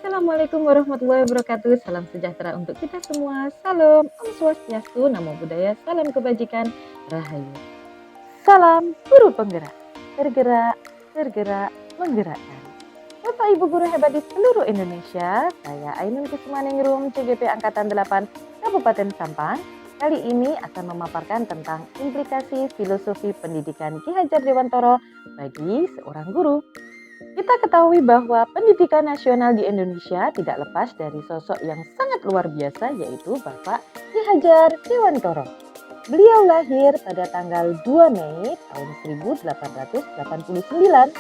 Assalamualaikum warahmatullahi wabarakatuh. Salam sejahtera untuk kita semua. Salam, Om Swastiastu, Namo Buddhaya, salam kebajikan, Rahayu. Salam guru penggerak, tergerak, tergerak, menggerakkan. Bapak Ibu guru hebat di seluruh Indonesia, saya Ainun Kusmaningrum, CGP Angkatan 8, Kabupaten Sampang. Kali ini akan memaparkan tentang implikasi filosofi pendidikan Ki Hajar Dewantoro bagi seorang guru. Kita ketahui bahwa pendidikan nasional di Indonesia tidak lepas dari sosok yang sangat luar biasa, yaitu Bapak Ki Hajar Dewantoro. Beliau lahir pada tanggal 2 Mei tahun 1889.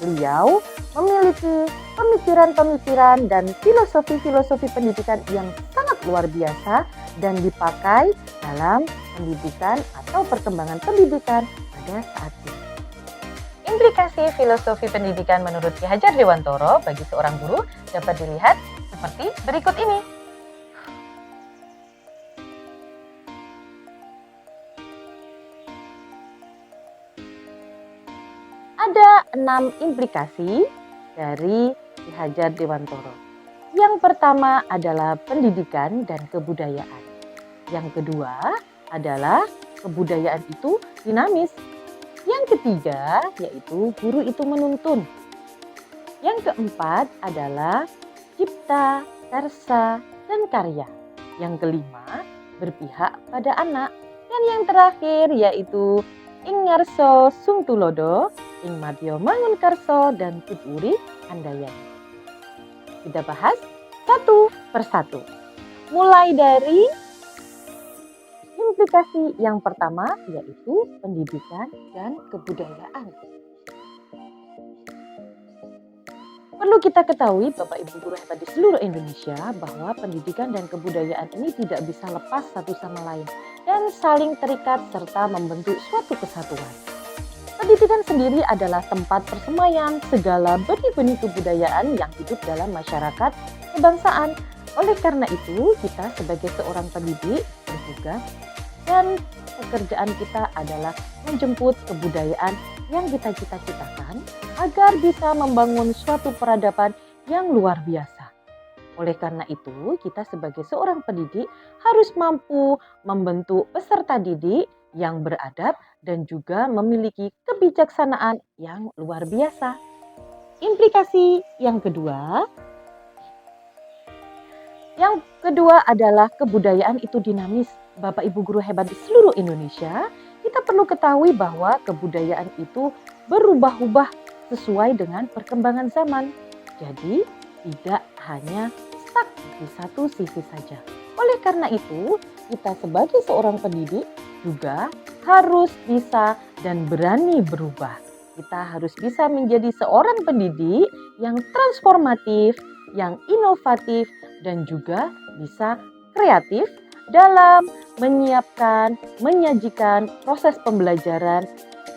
Beliau memiliki pemikiran-pemikiran dan filosofi-filosofi pendidikan yang sangat luar biasa dan dipakai dalam pendidikan atau perkembangan pendidikan pada saat itu. Implikasi filosofi pendidikan menurut Ki Hajar Dewantoro bagi seorang guru dapat dilihat seperti berikut ini. Ada 6 implikasi dari Ki Hajar Dewantoro. Yang pertama adalah pendidikan dan kebudayaan. Yang kedua adalah kebudayaan itu dinamis. Yang ketiga yaitu guru itu menuntun. Yang keempat adalah cipta, karsa, dan karya. Yang kelima berpihak pada anak. Dan yang terakhir yaitu ing ngarso sung tulodo, ing madya mangun karso, dan tuturi handayani. Kita bahas satu persatu. Mulai dari implikasi yang pertama yaitu pendidikan dan kebudayaan. Perlu kita ketahui Bapak Ibu guru hebat di seluruh Indonesia bahwa pendidikan dan kebudayaan ini tidak bisa lepas satu sama lain dan saling terikat serta membentuk suatu kesatuan. Pendidikan sendiri adalah tempat persemaian segala benih-benih kebudayaan yang hidup dalam masyarakat kebangsaan. Oleh karena itu, kita sebagai seorang pendidik bertugas dan pekerjaan kita adalah menjemput kebudayaan yang kita cita-citakan agar bisa membangun suatu peradaban yang luar biasa. Oleh karena itu, kita sebagai seorang pendidik harus mampu membentuk peserta didik yang beradab dan juga memiliki kebijaksanaan yang luar biasa. Implikasi yang kedua adalah kebudayaan itu dinamis. Bapak Ibu guru hebat di seluruh Indonesia, kita perlu ketahui bahwa kebudayaan itu berubah-ubah sesuai dengan perkembangan zaman. Jadi tidak hanya stuck di satu sisi saja. Oleh karena itu, kita sebagai seorang pendidik juga harus bisa dan berani berubah. Kita harus bisa menjadi seorang pendidik yang transformatif, yang inovatif, dan juga bisa kreatif dalam menyiapkan, menyajikan proses pembelajaran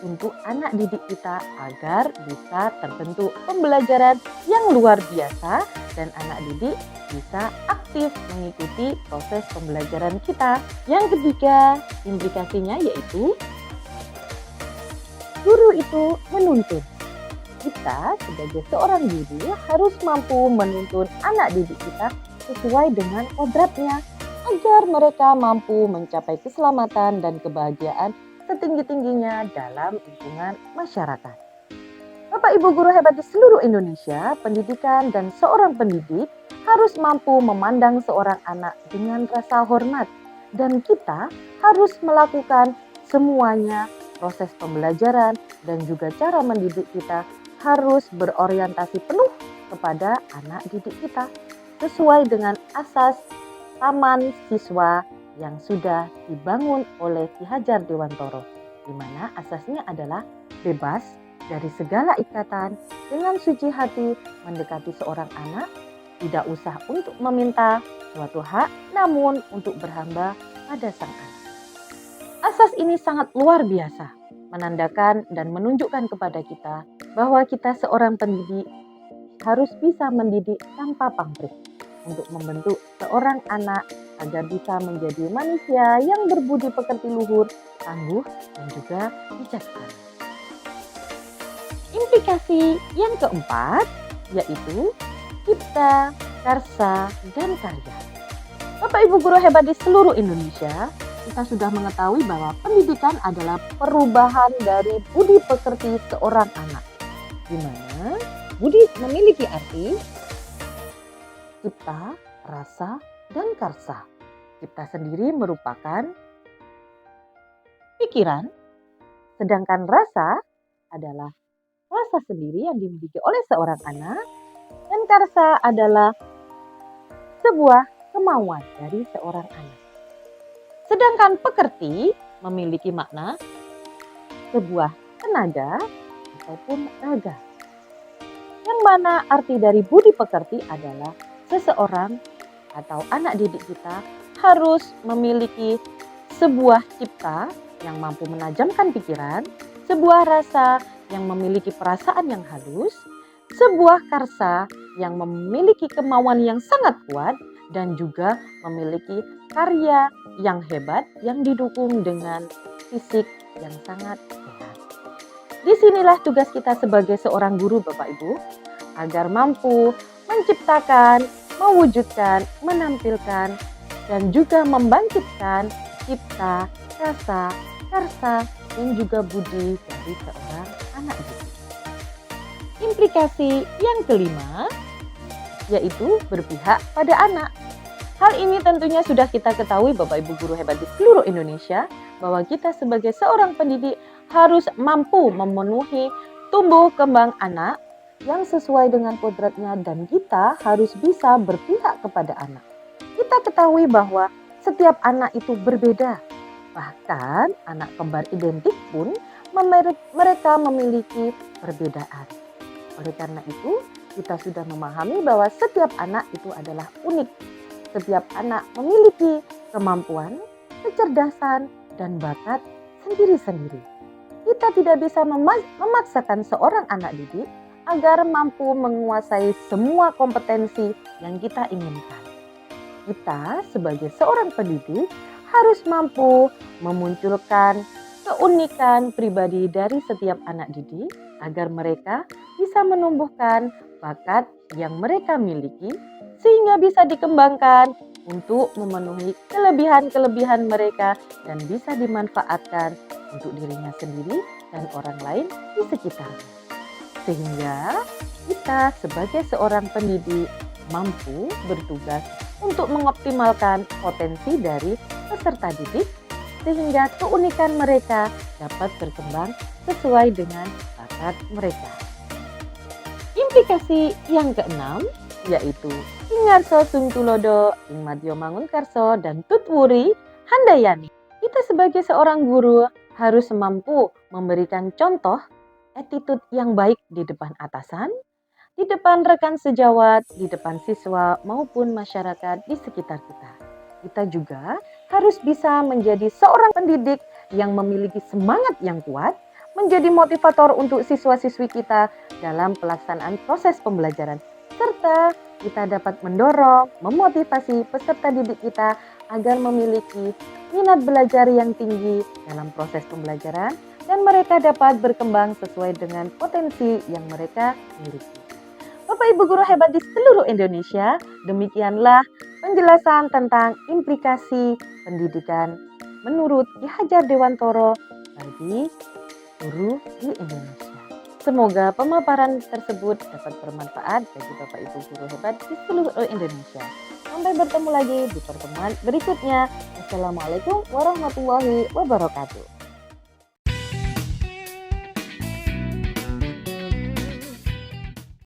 untuk anak didik kita agar bisa terbentuk pembelajaran yang luar biasa dan anak didik bisa aktif mengikuti proses pembelajaran kita. Yang ketiga, implikasinya yaitu guru itu menuntun. Kita sebagai seorang guru harus mampu menuntun anak didik kita sesuai dengan kodratnya agar mereka mampu mencapai keselamatan dan kebahagiaan setinggi-tingginya dalam lingkungan masyarakat. Bapak Ibu guru hebat di seluruh Indonesia, pendidikan dan seorang pendidik harus mampu memandang seorang anak dengan rasa hormat dan kita harus melakukan semuanya, proses pembelajaran dan juga cara mendidik kita harus berorientasi penuh kepada anak didik kita sesuai dengan asas taman siswa yang sudah dibangun oleh Ki Hajar Dewantoro, di mana asasnya adalah bebas dari segala ikatan, dengan suci hati mendekati seorang anak, tidak usah untuk meminta suatu hak, namun untuk berhamba pada sang anak. Asas ini sangat luar biasa, menandakan dan menunjukkan kepada kita bahwa kita seorang pendidik harus bisa mendidik tanpa pamrih untuk membentuk seorang anak agar bisa menjadi manusia yang berbudi pekerti luhur, tangguh, dan juga bijaksana. Implikasi yang keempat yaitu cipta, karsa, dan karya. Bapak Ibu guru hebat di seluruh Indonesia, kita sudah mengetahui bahwa pendidikan adalah perubahan dari budi pekerti seorang anak, di mana budi memiliki arti cipta, rasa, dan karsa. Cipta sendiri merupakan pikiran, sedangkan rasa adalah rasa sendiri yang dimiliki oleh seorang anak, dan karsa adalah sebuah kemauan dari seorang anak. Sedangkan pekerti memiliki makna sebuah tenaga ataupun raga. Yang mana arti dari budi pekerti adalah seseorang atau anak didik kita harus memiliki sebuah cipta yang mampu menajamkan pikiran, sebuah rasa yang memiliki perasaan yang halus, sebuah karsa yang memiliki kemauan yang sangat kuat, dan juga memiliki karya yang hebat yang didukung dengan fisik yang sangat sehat. Disinilah tugas kita sebagai seorang guru Bapak Ibu, agar mampu menciptakan, mewujudkan, menampilkan, dan juga membangkitkan cipta, rasa, karsa, dan juga budi dari seorang anak didik. Implikasi yang kelima, yaitu berpihak pada anak. Hal ini tentunya sudah kita ketahui Bapak Ibu guru hebat di seluruh Indonesia, bahwa kita sebagai seorang pendidik harus mampu memenuhi tumbuh kembang anak yang sesuai dengan kodratnya, dan kita harus bisa berpihak kepada anak. Kita ketahui bahwa setiap anak itu berbeda. Bahkan anak kembar identik pun mereka memiliki perbedaan. Oleh karena itu, kita sudah memahami bahwa setiap anak itu adalah unik. Setiap anak memiliki kemampuan, kecerdasan, dan bakat sendiri-sendiri. Kita tidak bisa memaksakan seorang anak didik agar mampu menguasai semua kompetensi yang kita inginkan. Kita sebagai seorang pendidik harus mampu memunculkan keunikan pribadi dari setiap anak didik agar mereka bisa menumbuhkan bakat yang mereka miliki sehingga bisa dikembangkan untuk memenuhi kelebihan-kelebihan mereka dan bisa dimanfaatkan untuk dirinya sendiri dan orang lain di sekitarnya. Sehingga kita sebagai seorang pendidik mampu bertugas untuk mengoptimalkan potensi dari peserta didik sehingga keunikan mereka dapat berkembang sesuai dengan bakat mereka. Implikasi yang keenam yaitu Ingarso Sungtulodo, Ingmadyo Mangunkarso, dan Tutwuri Handayani. Kita sebagai seorang guru harus mampu memberikan contoh attitude yang baik di depan atasan, di depan rekan sejawat, di depan siswa maupun masyarakat di sekitar kita. Kita juga harus bisa menjadi seorang pendidik yang memiliki semangat yang kuat, menjadi motivator untuk siswa-siswi kita dalam pelaksanaan proses pembelajaran, serta kita dapat mendorong, memotivasi peserta didik kita agar memiliki minat belajar yang tinggi dalam proses pembelajaran dan mereka dapat berkembang sesuai dengan potensi yang mereka miliki. Bapak Ibu guru hebat di seluruh Indonesia, demikianlah penjelasan tentang implikasi pendidikan menurut Ki Hajar Dewantoro bagi guru di Indonesia. Semoga pemaparan tersebut dapat bermanfaat bagi Bapak Ibu guru hebat di seluruh Indonesia. Sampai bertemu lagi di pertemuan berikutnya. Wassalamualaikum warahmatullahi wabarakatuh.